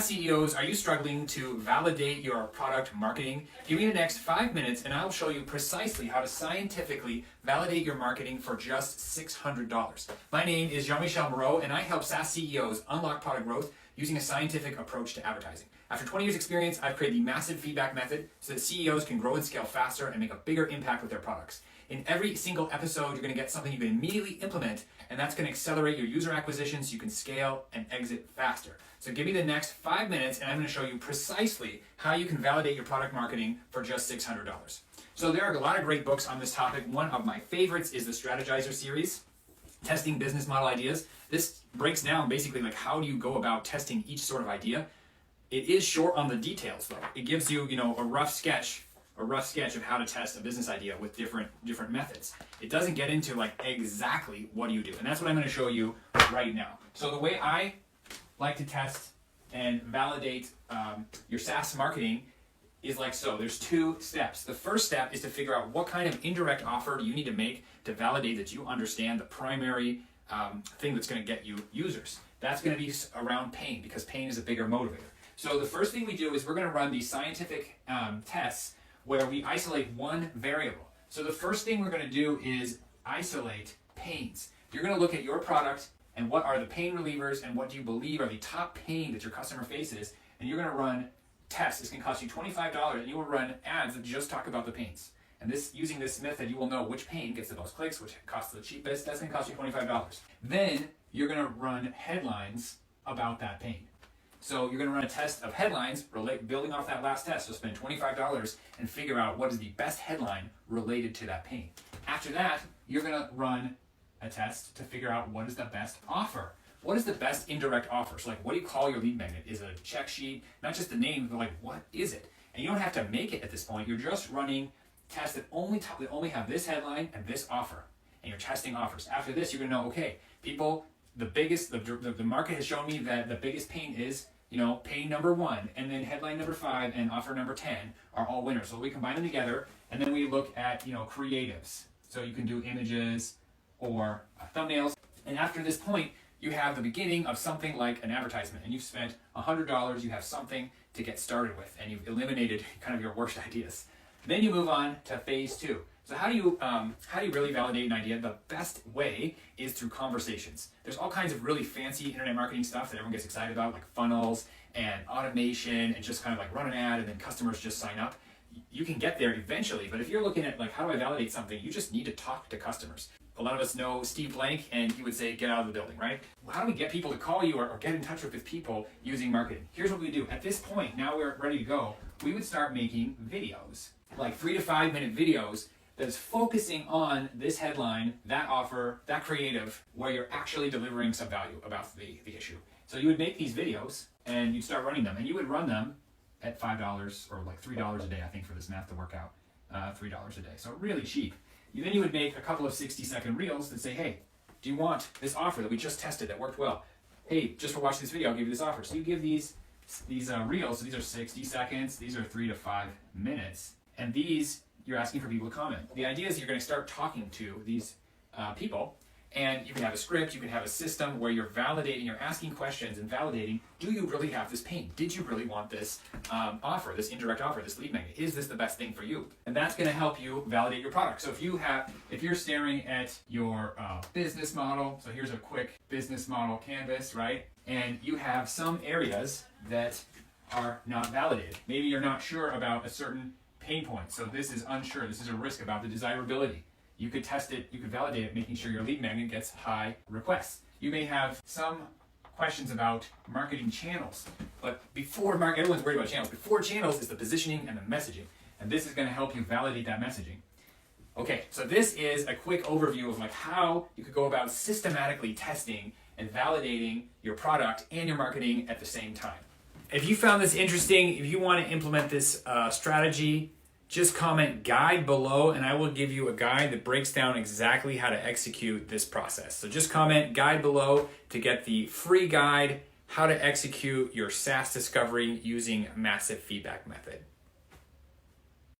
SaaS CEOs, are you struggling to validate your product marketing? Give me the next 5 minutes and I'll show you precisely how to scientifically validate your marketing for just $600. My name is Jean-Michel Moreau and I help SaaS CEOs unlock product growth using a scientific approach to advertising. After 20 years experience, I've created the massive feedback method so that CEOs can grow and scale faster and make a bigger impact with their products. In every single episode, you're going to get something you can immediately implement, and that's going to accelerate your user acquisition so you can scale and exit faster. So give me the next 5 minutes, and I'm going to show you precisely how you can validate your product marketing for just $600. So there are a lot of great books on this topic. One of my favorites is the Strategizer series, Testing Business Model Ideas. This breaks down basically like how do you go about testing each sort of idea. It is short on the details though. It gives you, a rough sketch of how to test a business idea with different methods. It doesn't get into like exactly what do you do. And that's what I'm going to show you right now. So the way I like to test and validate your SaaS marketing is like so. There's 2 steps. The first step is to figure out what kind of indirect offer do you need to make to validate that you understand the primary thing that's going to get you users. That's going to be around pain, because pain is a bigger motivator. So the first thing we do is we're going to run these scientific tests where we isolate one variable. So the first thing we're going to do is isolate pains. You're going to look at your product and what are the pain relievers and what do you believe are the top pain that your customer faces, and you're going to run tests. It's going to cost you $25, and you will run ads that just talk about the pains. And using this method, you will know which pain gets the most clicks, which costs the cheapest. That's going to cost you $25. Then you're going to run headlines about that pain. So you're going to run a test of headlines building off that last test. So spend $25 and figure out what is the best headline related to that pain. After that, you're going to run a test to figure out what is the best offer. What is the best indirect offer? So like, what do you call your lead magnet? Is it a check sheet? Not just the name, but like, what is it? And you don't have to make it at this point. You're just running tests that only have this headline and this offer. And you're testing offers. After this, you're going to know, okay, people, the market has shown me that the biggest pain is, pain number 1, and then headline number 5 and offer number 10 are all winners. So we combine them together, and then we look at, creatives. So you can do images or thumbnails. And after this point, you have the beginning of something like an advertisement, and you've spent $100, you have something to get started with, and you've eliminated kind of your worst ideas. Then you move on to phase 2. So how do you really validate an idea? The best way is through conversations. There's all kinds of really fancy internet marketing stuff that everyone gets excited about, like funnels and automation and just kind of like run an ad and then customers just sign up. You can get there eventually, but if you're looking at like how do I validate something, you just need to talk to customers. A lot of us know Steve Blank, and he would say, get out of the building, right? Well, how do we get people to call you or get in touch with people using marketing? Here's what we do. At this point, now we're ready to go, we would start making videos, like 3 to 5 minute videos that is focusing on this headline, that offer, that creative, where you're actually delivering some value about the issue. So you would make these videos and you'd start running them, and you would run them at $5 or like $3 a day, I think, for this math to work out, $3 a day. So really cheap. Then you would make a couple of 60-second reels that say, hey, do you want this offer that we just tested that worked well? Hey, just for watching this video, I'll give you this offer. So you give these reels, so these are 60 seconds, these are 3 to 5 minutes, and these you're asking for people to comment. The idea is you're going to start talking to these people, and you can have a script, you can have a system where you're validating, you're asking questions and validating, do you really have this pain? Did you really want this offer, this indirect offer, this lead magnet? Is this the best thing for you? And that's going to help you validate your product. So if you're staring at your business model, so here's a quick business model canvas, right? And you have some areas that are not validated. Maybe you're not sure about a certain pain point. So this is unsure. This is a risk about the desirability. You could test it, you could validate it, making sure your lead magnet gets high requests. You may have some questions about marketing channels, but everyone's worried about channels. Before channels is the positioning and the messaging, and this is going to help you validate that messaging. Okay, so this is a quick overview of like how you could go about systematically testing and validating your product and your marketing at the same time. If you found this interesting, if you want to implement this strategy, just comment guide below and I will give you a guide that breaks down exactly how to execute this process. So just comment guide below to get the free guide, how to execute your SaaS discovery using massive feedback method.